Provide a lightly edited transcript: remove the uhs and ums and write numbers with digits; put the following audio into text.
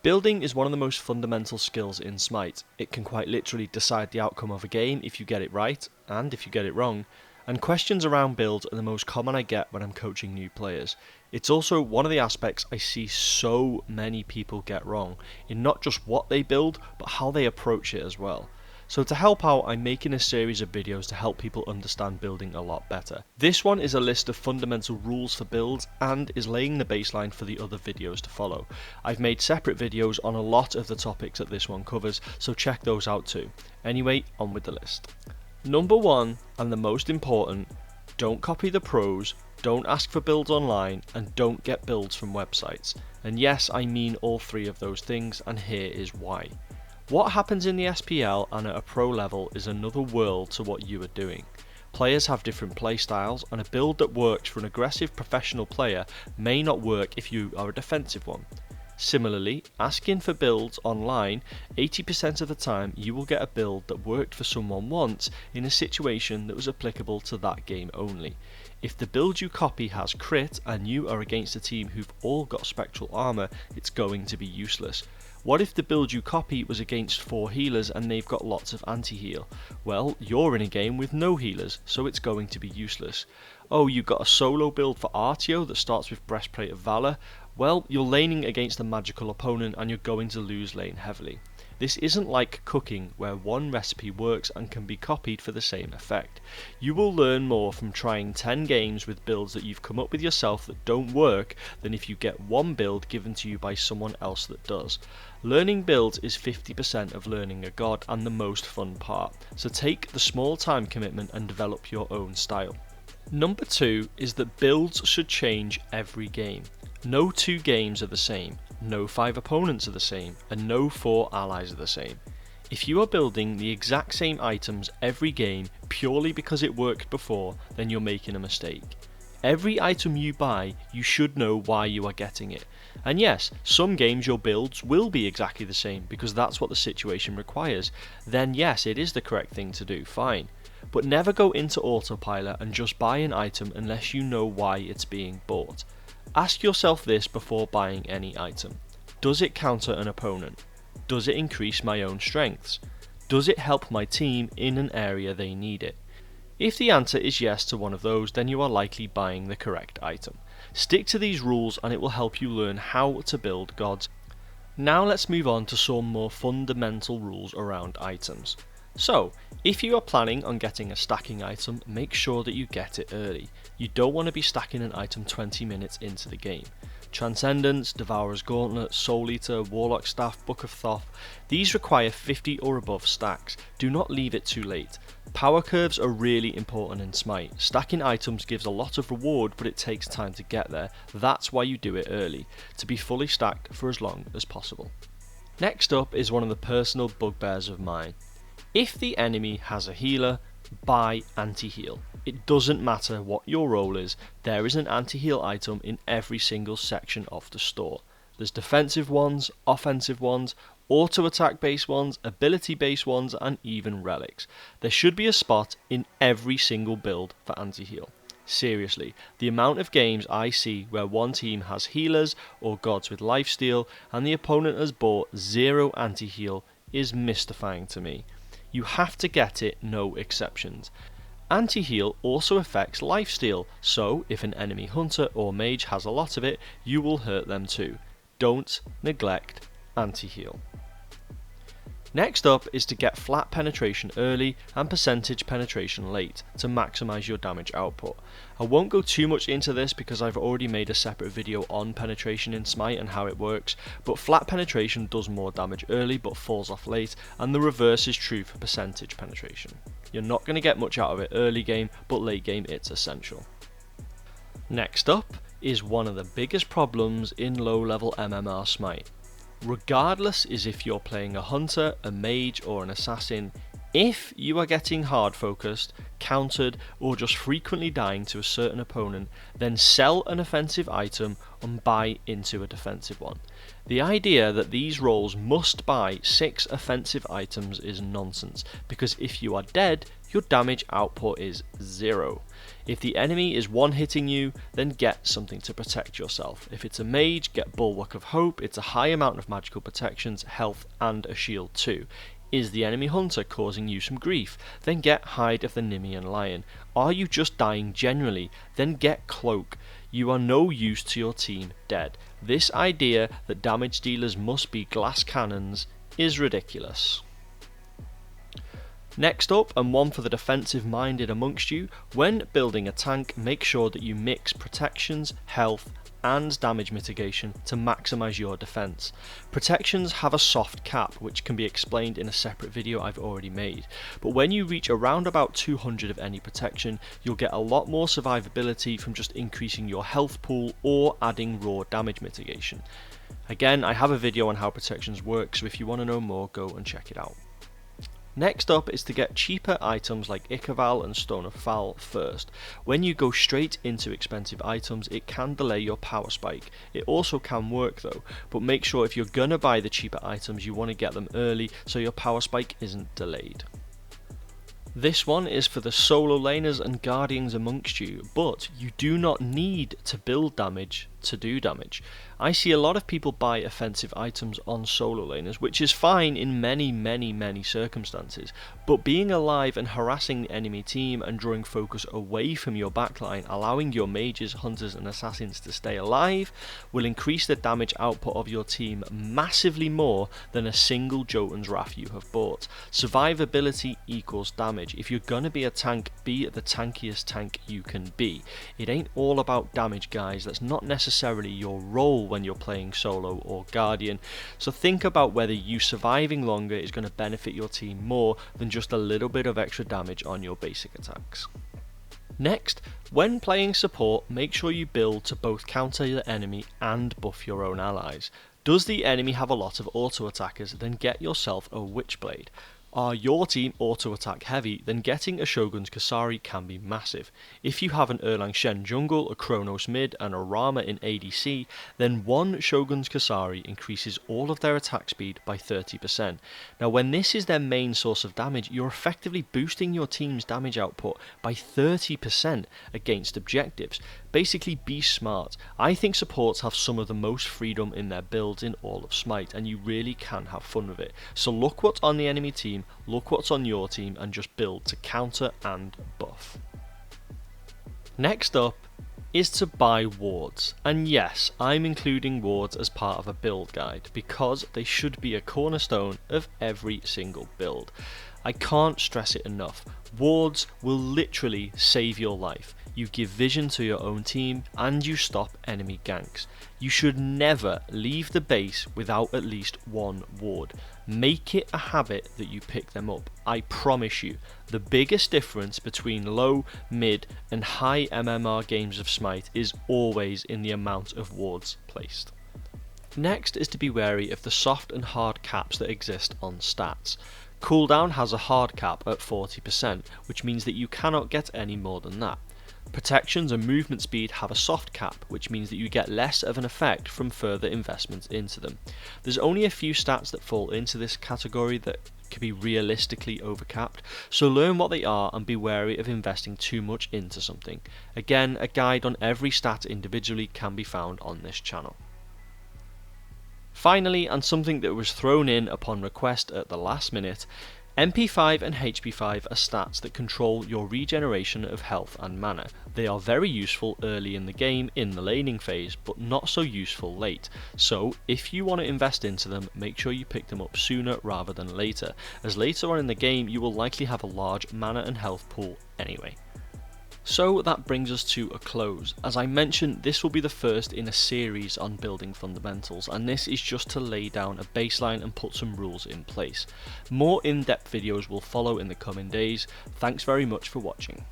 Building is one of the most fundamental skills in Smite. It can quite literally decide the outcome of a game if you get it right, and if you get it wrong, and questions around builds are the most common I get when I'm coaching new players. It's also one of the aspects I see so many people get wrong, in not just what they build, but how they approach it as well. So to help out, I'm making a series of videos to help people understand building a lot better. This one is a list of fundamental rules for builds and is laying the baseline for the other videos to follow. I've made separate videos on a lot of the topics that this one covers, so check those out too. Anyway, on with the list. Number 1, and the most important, don't copy the pros, don't ask for builds online, and don't get builds from websites. And yes, I mean all three of those things, and here is why. What happens in the SPL and at a pro level is another world to what you are doing. Players have different play styles, and a build that works for an aggressive professional player may not work if you are a defensive one. Similarly, asking for builds online, 80% of the time you will get a build that worked for someone once in a situation that was applicable to that game only. If the build you copy has crit and you are against a team who've all got spectral armor, it's going to be useless. What if the build you copy was against 4 healers and they've got lots of anti-heal? Well, you're in a game with no healers, so it's going to be useless. Oh, you got a solo build for Artio that starts with Breastplate of Valor? Well, you're laning against a magical opponent and you're going to lose lane heavily. This isn't like cooking, where one recipe works and can be copied for the same effect. You will learn more from trying 10 games with builds that you've come up with yourself that don't work than if you get one build given to you by someone else that does. Learning builds is 50% of learning a god and the most fun part, so take the small time commitment and develop your own style. Number 2 is that builds should change every game. No 2 games are the same, no 5 opponents are the same, and no 4 allies are the same. If you are building the exact same items every game purely because it worked before, then you're making a mistake. Every item you buy, you should know why you are getting it. And yes, some games your builds will be exactly the same because that's what the situation requires. Then yes, it is the correct thing to do, fine. But never go into autopilot and just buy an item unless you know why it's being bought. Ask yourself this before buying any item. Does it counter an opponent? Does it increase my own strengths? Does it help my team in an area they need it? If the answer is yes to one of those, then you are likely buying the correct item. Stick to these rules and it will help you learn how to build gods. Now let's move on to some more fundamental rules around items. So, if you are planning on getting a stacking item, make sure that you get it early. You don't want to be stacking an item 20 minutes into the game. Transcendence, Devourer's Gauntlet, Soul Eater, Warlock Staff, Book of Thoth, these require 50 or above stacks. Do not leave it too late. Power curves are really important in Smite. Stacking items gives a lot of reward, but it takes time to get there. That's why you do it early, to be fully stacked for as long as possible. Next up is one of the personal bugbears of mine. If the enemy has a healer, buy anti-heal. It doesn't matter what your role is, there is an anti-heal item in every single section of the store. There's defensive ones, offensive ones, auto-attack based ones, ability based ones, and even relics. There should be a spot in every single build for anti-heal. Seriously, the amount of games I see where one team has healers or gods with lifesteal and the opponent has bought 0 anti-heal is mystifying to me. You have to get it, no exceptions. Anti-heal also affects lifesteal, so if an enemy hunter or mage has a lot of it, you will hurt them too. Don't neglect anti-heal. Next up is to get flat penetration early and percentage penetration late to maximise your damage output. I won't go too much into this because I've already made a separate video on penetration in Smite and how it works, but flat penetration does more damage early but falls off late, and the reverse is true for percentage penetration. You're not going to get much out of it early game, but late game it's essential. Next up is one of the biggest problems in low level MMR Smite. Regardless is if you're playing a hunter, a mage or an assassin, if you are getting hard focused, countered or just frequently dying to a certain opponent, then sell an offensive item and buy into a defensive one. The idea that these roles must buy 6 offensive items is nonsense, because if you are dead, your damage output is 0. If the enemy is one-hitting you, then get something to protect yourself. If it's a mage, get Bulwark of Hope. It's a high amount of magical protections, health and a shield too. Is the enemy hunter causing you some grief? Then get Hide of the Nemean Lion. Are you just dying generally? Then get Cloak. You are no use to your team dead. This idea that damage dealers must be glass cannons is ridiculous. Next up, and one for the defensive minded amongst you, when building a tank, make sure that you mix protections, health and damage mitigation to maximise your defence. Protections have a soft cap, which can be explained in a separate video I've already made, but when you reach around about 200 of any protection, you'll get a lot more survivability from just increasing your health pool or adding raw damage mitigation. Again, I have a video on how protections work, so if you want to know more, go and check it out. Next up is to get cheaper items like Ichabal and Stone of Foul first. When you go straight into expensive items, it can delay your power spike. It also can work though, but make sure if you're gonna buy the cheaper items, you want to get them early so your power spike isn't delayed. This one is for the solo laners and guardians amongst you, but you do not need to build damage to do damage. I see a lot of people buy offensive items on solo laners, which is fine in many circumstances, but being alive and harassing the enemy team and drawing focus away from your backline, allowing your mages, hunters and assassins to stay alive, will increase the damage output of your team massively more than a single Jotun's Wrath you have bought. Survivability equals damage. If you're gonna be a tank, be the tankiest tank you can be. It ain't all about damage, guys. That's not necessarily your role when you're playing solo or guardian, so think about whether you surviving longer is going to benefit your team more than just a little bit of extra damage on your basic attacks. Next, when playing support, make sure you build to both counter the enemy and buff your own allies. Does the enemy have a lot of auto attackers? Then get yourself a Witchblade. Are your team auto attack heavy, then getting a Shogun's Kasari can be massive. If you have an Erlang Shen jungle, a Kronos mid and a Rama in ADC, then one Shogun's Kasari increases all of their attack speed by 30%. Now when this is their main source of damage, you're effectively boosting your team's damage output by 30% against objectives. Basically be smart. I think supports have some of the most freedom in their builds in all of Smite, and you really can have fun with it. So look what's on the enemy team, look what's on your team and just build to counter and buff. Next up is to buy wards, and yes, I'm including wards as part of a build guide because they should be a cornerstone of every single build. I can't stress it enough. Wards will literally save your life. You give vision to your own team and you stop enemy ganks. You should never leave the base without at least one ward. Make it a habit that you pick them up. I promise you, the biggest difference between low, mid and high MMR games of Smite is always in the amount of wards placed. Next is to be wary of the soft and hard caps that exist on stats. Cooldown has a hard cap at 40%, which means that you cannot get any more than that. Protections and movement speed have a soft cap, which means that you get less of an effect from further investment into them. There's only a few stats that fall into this category that can be realistically overcapped, so learn what they are and be wary of investing too much into something. Again, a guide on every stat individually can be found on this channel. Finally, and something that was thrown in upon request at the last minute, MP5 and HP5 are stats that control your regeneration of health and mana. They are very useful early in the game in the laning phase, but not so useful late. So if you want to invest into them, make sure you pick them up sooner rather than later, as later on in the game you will likely have a large mana and health pool anyway. So that brings us to a close. As I mentioned, this will be the first in a series on building fundamentals, and this is just to lay down a baseline and put some rules in place. More in-depth videos will follow in the coming days. Thanks very much for watching.